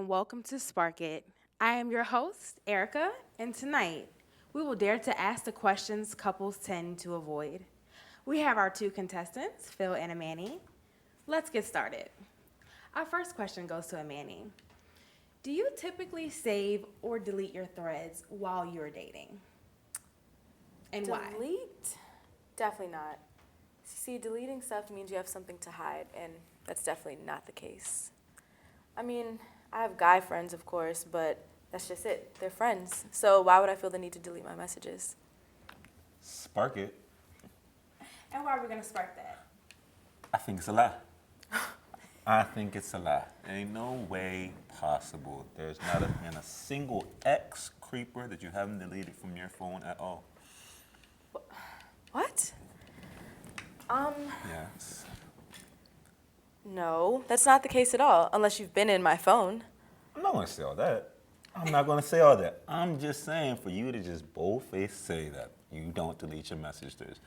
and welcome to Spark It. I am your host, Erica, and tonight we will dare to ask the questions couples tend to avoid. We have our two contestants, Phil and Amani. Let's get started. Our first question goes to Amani. Do you typically save or delete your threads while you're dating? And why? Delete? Definitely not. See, deleting stuff means you have something to hide, and that's definitely not the case. I mean, I have guy friends, of course, but that's just it. They're friends. So why would I feel the need to delete my messages? Spark it. And why are we going to spark that? I think it's a lie. I think it's a lie. Ain't no way possible. There's not been a single ex creeper that you haven't deleted from your phone at all. What? Yes. No, that's not the case at all, unless you've been in my phone. I'm not gonna say all that. I'm not gonna say all that. I'm just saying for you to just boldface say that you don't delete your messages.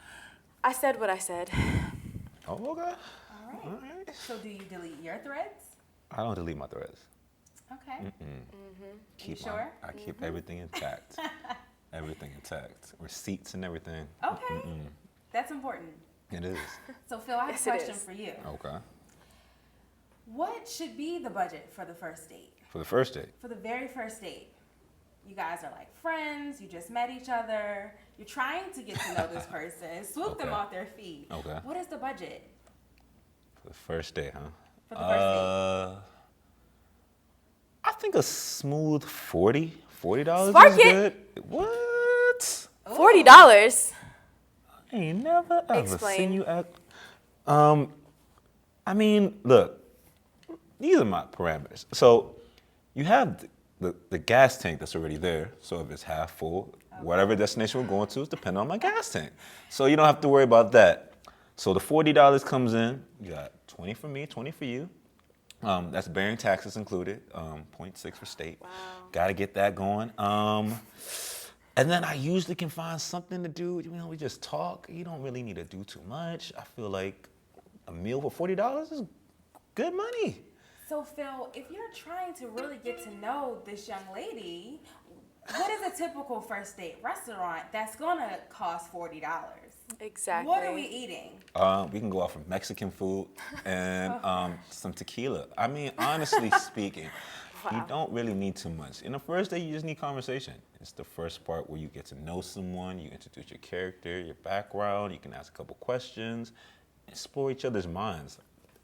I said what I said. Oh, okay. All right. So do you delete your threads? I don't delete my threads. Okay. Keep sure? I keep everything intact. Everything intact. Receipts and everything. Okay. That's important. It is. So Phil, I have Yes, a it question is. for you. Okay. What should be the budget for the first date? For the first date. For the very first date, you guys are like friends, you just met each other, you're trying to get to know this person, swoop them Okay. off their feet. Okay. What is the budget For the first date, huh? for the first date? I think a smooth $40 Spark is it. good. What? $40? I ain't never ever Explain. seen you act. I mean, look, these are my parameters. So you have the gas tank that's already there. So if it's half full, whatever destination we're going to is depending on my gas tank. So you don't have to worry about that. So the $40 comes in. You got 20 for me, 20 for you. That's bearing taxes included. 0.6 for state. Wow. Got to get that going. And then I usually can find something to do. You know, we just talk. You don't really need to do too much. I feel like a meal for $40 is good money. So Phil, if you're trying to really get to know this young lady, what is a typical first date restaurant that's gonna cost $40? Exactly. What are we eating? We can go out for Mexican food and some tequila. I mean, honestly speaking, you don't really need too much. In the first day, you just need conversation. It's the first part where you get to know someone, you introduce your character, your background, you can ask a couple questions, explore each other's minds.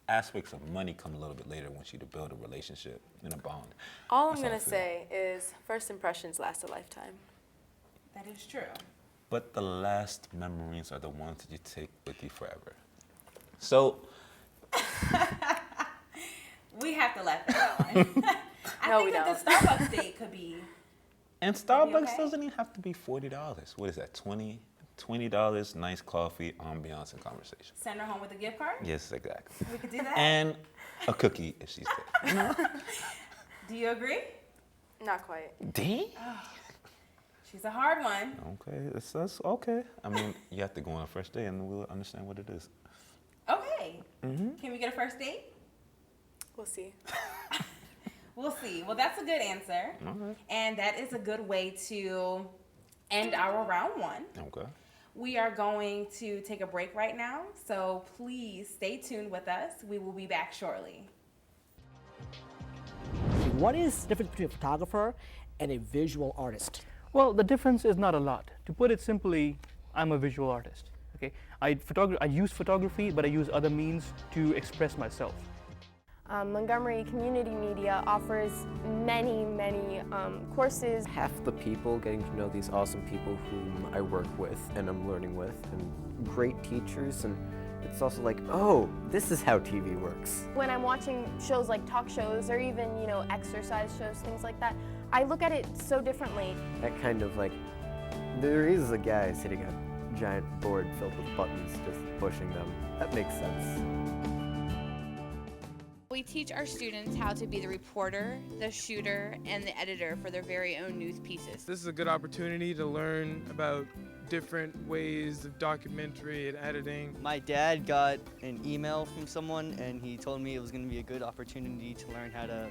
Aspects of money come a little bit later once you build a relationship and a bond. All I'm That's how I going to feel. say is first impressions last a lifetime. That is true. But the last memories are the ones that you take with you forever. So, We have to let that go. I No, think we that don't. the Starbucks date could be. and Starbucks okay? doesn't even have to be $40. What is that, $20, nice coffee, ambiance, and conversation. Send her home with a gift card? Yes, exactly. We could do that. And a cookie if she's there. Do you agree? Not quite. Dang. She's a hard one. Okay, that's okay. I mean, you have to go on a first day and we'll understand what it is. Okay. Can we get a first date? We'll see. We'll see. Well, that's a good answer. Okay. And that is a good way to end our round one. Okay. We are going to take a break right now, so please stay tuned with us. We will be back shortly. What is the difference between a photographer and a visual artist? Well, the difference is not a lot. To put it simply, I'm a visual artist. Okay, I use photography, but I use other means to express myself. Montgomery Community Media offers many courses. Half the people getting to know these awesome people whom I work with and I'm learning with, and great teachers, and it's also like, oh, this is how TV works. When I'm watching shows like talk shows or even, exercise shows, things like that, I look at it so differently. That kind of like, there is a guy sitting at a giant board filled with buttons just pushing them. That makes sense. We teach our students how to be the reporter, the shooter, and the editor for their very own news pieces. This is a good opportunity to learn about different ways of documentary and editing. My dad got an email from someone and he told me it was going to be a good opportunity to learn how to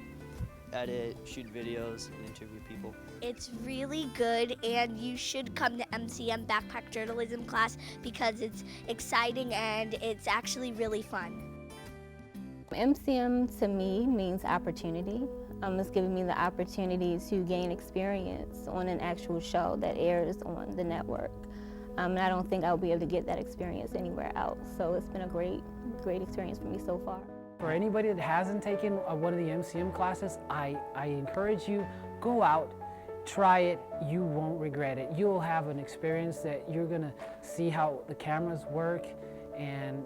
edit, shoot videos, and interview people. It's really good, and you should come to MCM Backpack Journalism class because it's exciting and it's actually really fun. MCM to me means opportunity. It's giving me the opportunity to gain experience on an actual show that airs on the network. And I don't think I'll be able to get that experience anywhere else. So it's been a great experience for me so far. For anybody that hasn't taken one of the MCM classes, I encourage you, go out, try it, you won't regret it. You'll have an experience that you're gonna see how the cameras work, and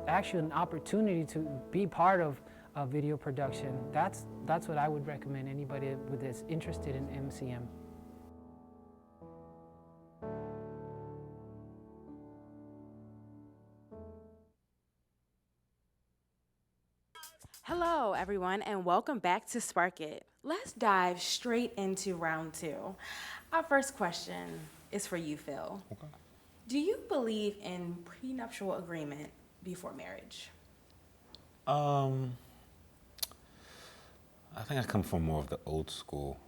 actually an opportunity to be part of video production. That's what I would recommend anybody that's interested in MCM. Hello, everyone, and welcome back to Spark It. Let's dive straight into round 2. Our first question is for you, Phil. Okay. Do you believe in prenuptial agreement before marriage? I think I come from more of the old school.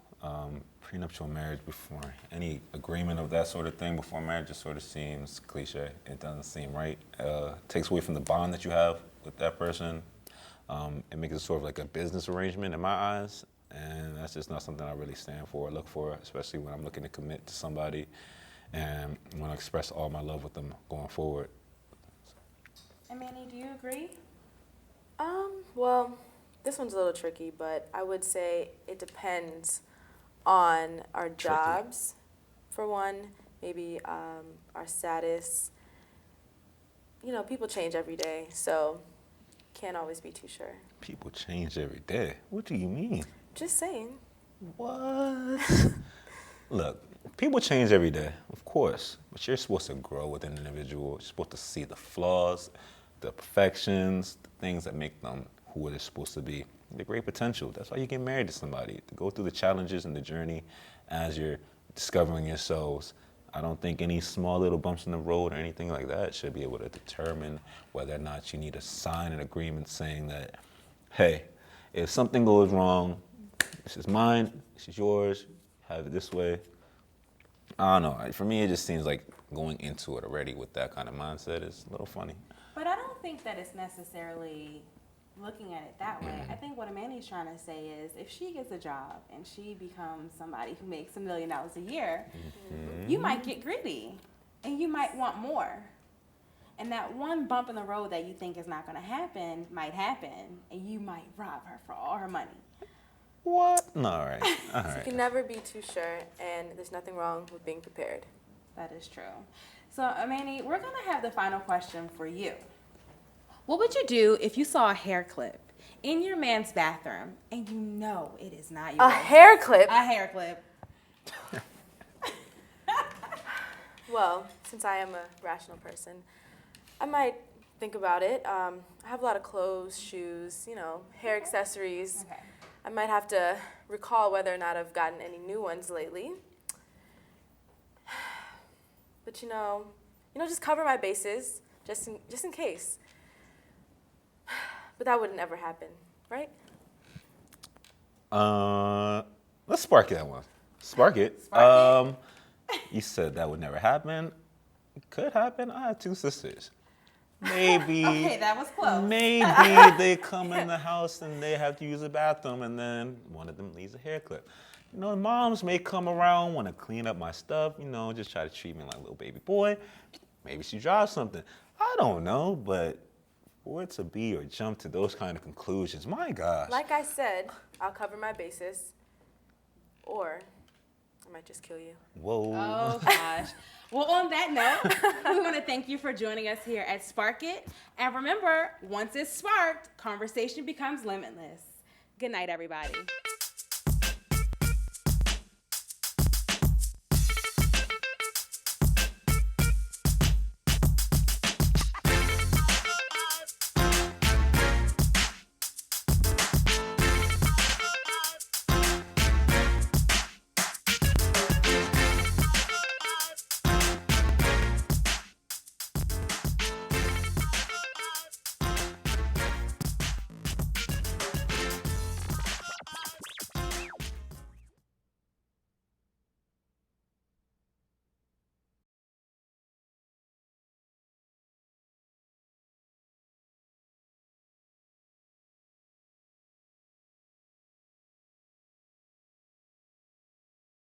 Prenuptial marriage before any agreement of that sort of thing before marriage just sort of seems cliche. It doesn't seem right. It takes away from the bond that you have with that person. It makes it sort of like a business arrangement in my eyes, and that's just not something I really stand for or look for, especially when I'm looking to commit to somebody and want to express all my love with them going forward. And Manny, do you agree? Well, this one's a little tricky, but I would say it depends on our jobs, for one, maybe our status. You know, people change every day, so can't always be too sure. People change every day. What do you mean? Just saying. What? Look, people change every day, of course, but you're supposed to grow with an individual. You're supposed to see the flaws, the perfections, the things that make them who they're supposed to be. The great potential. That's why you get married to somebody, to go through the challenges and the journey as you're discovering yourselves. I don't think any small little bumps in the road or anything like that should be able to determine whether or not you need to sign an agreement saying that, hey, if something goes wrong, this is mine, this is yours, have it this way. I don't know. For me, it just seems like going into it already with that kind of mindset is a little funny. But I don't think that it's necessarily looking at it that way. I think what Amanda's trying to say is if she gets a job and she becomes somebody who makes $1 million a year, you might get greedy and you might want more. And that one bump in the road that you think is not going to happen might happen, and you might rob her for all her money. What? No, all right. All So you right. can never be too sure, and there's nothing wrong with being prepared. That is true. So, Amani, we're going to have the final question for you. What would you do if you saw a hair clip in your man's bathroom and you know it is not yours? A hair clip? A hair clip. Well, since I am a rational person, I might think about it. I have a lot of clothes, shoes, you know, hair accessories. Okay. I might have to recall whether or not I've gotten any new ones lately. But you know, just cover my bases, just in case. But that would never happen, right? Let's spark that one. Spark it. Spark it. You said that would never happen. It could happen. I have 2 sisters. Maybe. Okay, that was close. Maybe they come in the house and they have to use a bathroom, and then one of them leaves a hair clip. You know, moms may come around, want to clean up my stuff, you know, just try to treat me like a little baby boy. Maybe she drops something. I don't know, but for it to be or jump to those kind of conclusions, my gosh. Like I said, I'll cover my bases, or I might just kill you. Whoa. Oh, gosh. Well, on that note, we want to thank you for joining us here at Spark It. And remember, once it's sparked, conversation becomes limitless. Good night, everybody.